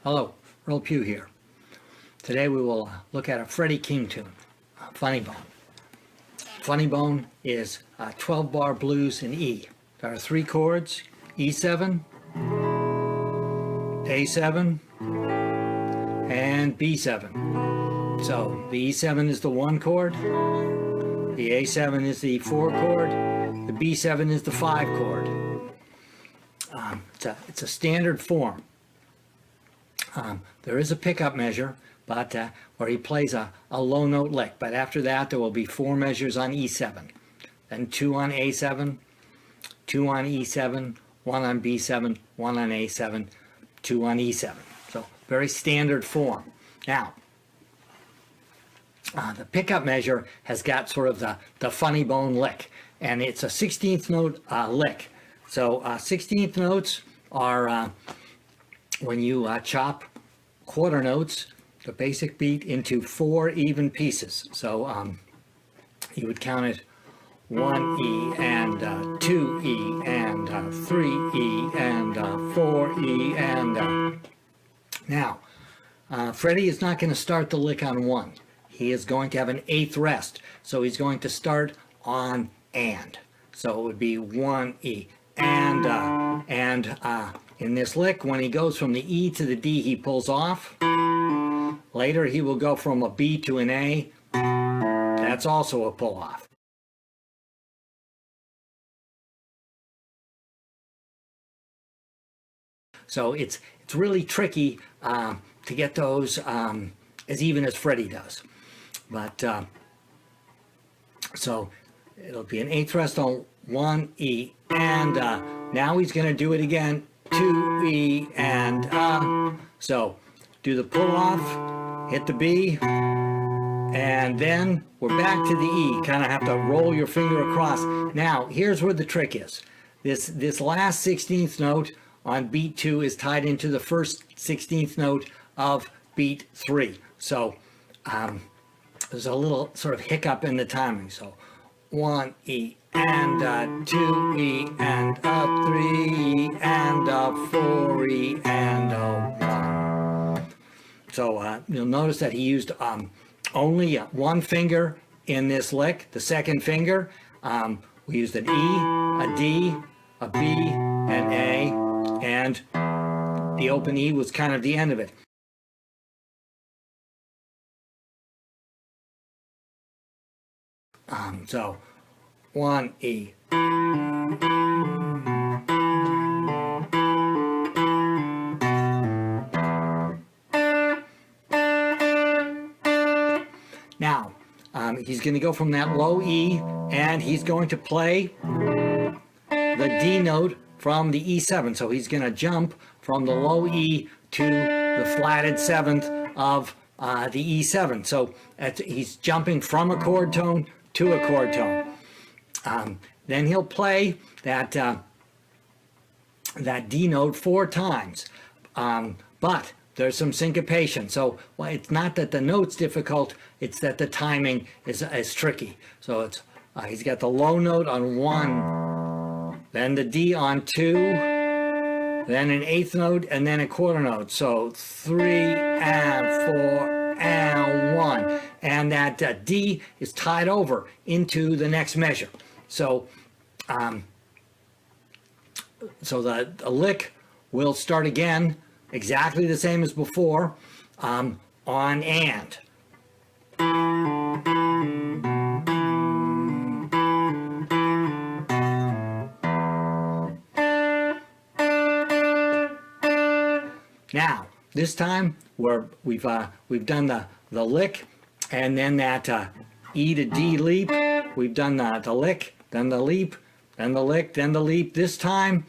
Hello, Earl Pugh here. Today we will look at a Freddie King tune, Funnybone. Funnybone is 12-bar blues in E. There are 3 chords, E7, A7, and B7. So the E7 is the 1 chord, the A7 is the 4 chord, the B7 is the 5 chord. It's a standard form. There is a pickup measure, but where he plays a low note lick. But after that, there will be 4 measures on E7, then 2 on A7, 2 on E7, 1 on B7, 1 on A7, 2 on E7. So very standard form. Now, the pickup measure has got sort of the Funnybone lick, and it's a 16th note lick. So 16th notes are when you chop quarter notes, the basic beat, into 4 even pieces. So you would count it 1 E and 2 E and 3 E and 4 E and now Freddie is not going to start the lick on 1. He is going to have an 8th rest, so he's going to start on and. So it would be 1 E and in this lick, when he goes from the E to the D, he pulls off. Later, he will go from a B to an A. That's also a pull off. So it's really tricky to get those as even as Freddie does. But so it'll be an 8th rest on 1 E, and now he's going to do it again. 2 E and so do the pull off, hit the B, and then we're back to the E. Kind of have to roll your finger across. Now here's where the trick is. This last 16th note on beat 2 is tied into the first 16th note of beat 3. So there's a little sort of hiccup in the timing. So 1 E and 2 E and 3 E and 4 E and 1. So you'll notice that he used only 1 finger in this lick. The second finger, we used an E, a D, a B, an A, and the open E was kind of the end of it. So 1 E. Now, he's going to go from that low E, and he's going to play the D note from the E7. So he's going to jump from the low E to the flatted 7th of the E7. So he's jumping from a chord tone to a chord tone. Then he'll play that D note 4 times, but there's some syncopation. So it's not that the note's difficult, it's that the timing is tricky. So it's he's got the low note on 1, then the D on 2, then an 8th note, and then a quarter note. So 3 and 4 and 1, and that D is tied over into the next measure. So so the lick will start again exactly the same as before on and. Now this time we've done the lick, and then that E to D leap. We've done the lick, then the leap, then the lick, then the leap. This time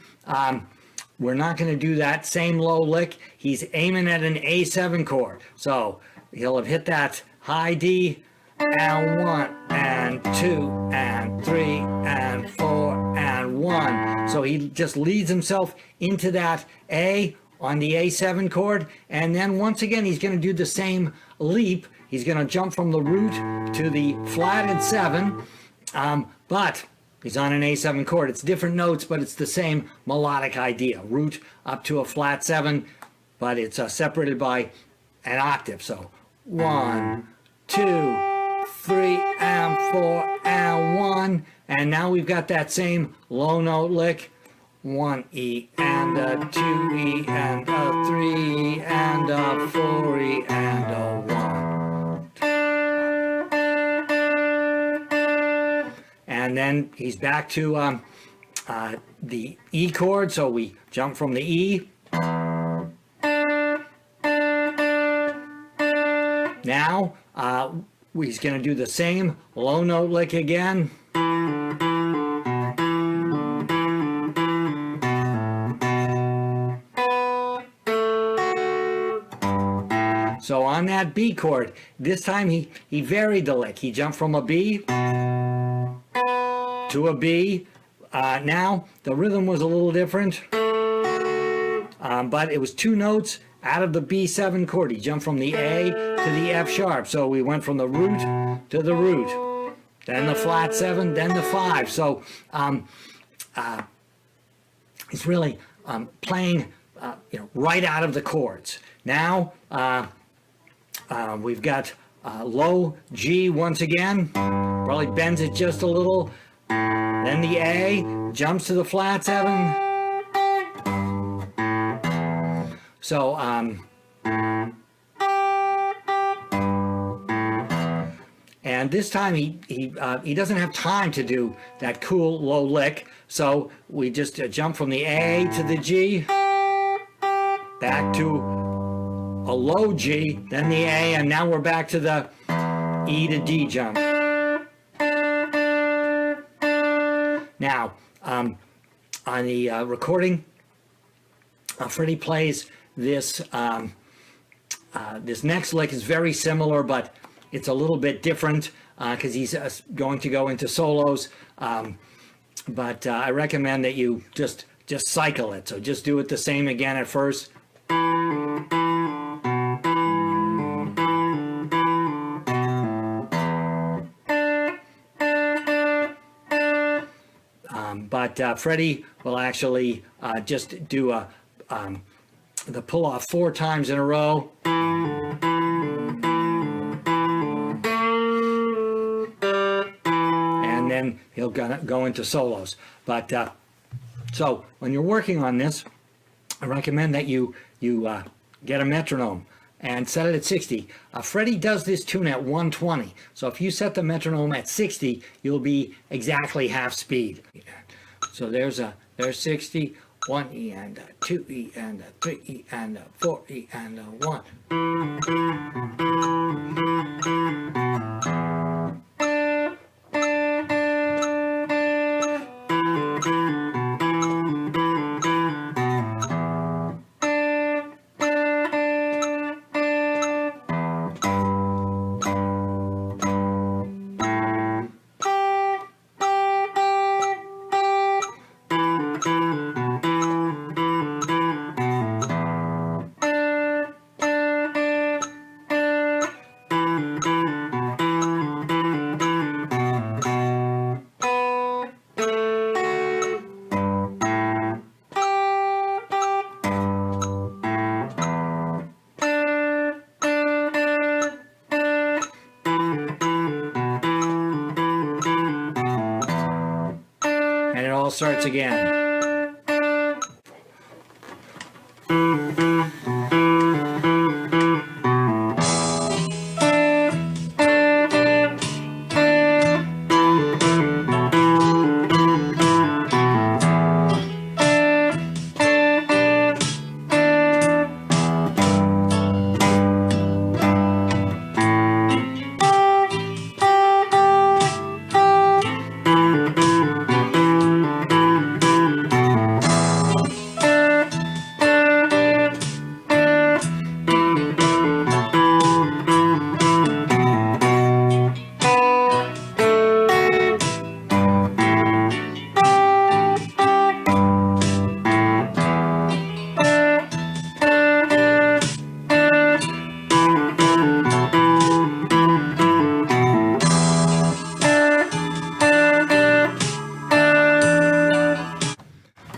we're not going to do that same low lick. He's aiming at an A7 chord. So he'll have hit that high D, and 1 and 2 and 3 and 4 and 1. So he just leads himself into that A on the A7 chord, and then once again he's going to do the same leap. He's going to jump from the root to the flatted 7, but he's on an A7 chord. It's different notes, but it's the same melodic idea. Root up to a flat 7, but it's separated by an octave. So 1, 2, 3, and 4, and 1. And now we've got that same low note lick. 1 E and a 2 E and a 3 E and a 4 E and a 1. And then he's back to the E chord, so we jump from the E. Now he's going to do the same low note lick again. So on that B chord, this time he varied the lick. He jumped from a B to a B. Now the rhythm was a little different, but it was 2 notes out of the B7 chord. He jumped from the A to the F sharp. So we went from the root to the root, then the flat 7, then the 5. So it's really playing right out of the chords. Now we've got low G once again, probably bends it just a little, then the A, jumps to the flat 7. So and this time he doesn't have time to do that cool low lick, so we just jump from the A to the G, back to a low G, then the A, and now we're back to the E to D jump. Now, on the recording, Freddie plays this this next lick is very similar, but it's a little bit different because he's going to go into solos. But I recommend that you just cycle it. So just do it the same again at first. But Freddie will actually just do the pull off 4 times in a row. And then he'll go into solos. But so when you're working on this, I recommend that you get a metronome and set it at 60. Freddie does this tune at 120. So if you set the metronome at 60, you'll be exactly half speed. So there's 60, 1 E and a 2 E and a 3 E and a 4 E and a 1. Starts again.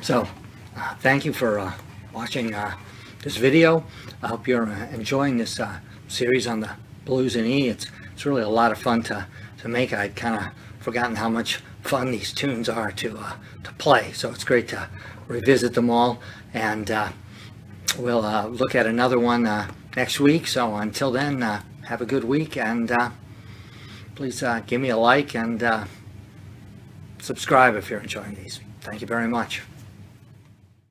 So, thank you for watching this video. I hope you're enjoying this series on the blues in E. It's really a lot of fun to make. I'd kind of forgotten how much fun these tunes are to play, so it's great to revisit them all, and we'll look at another one next week. So until then, have a good week, and please give me a like and subscribe if you're enjoying these. Thank you very much.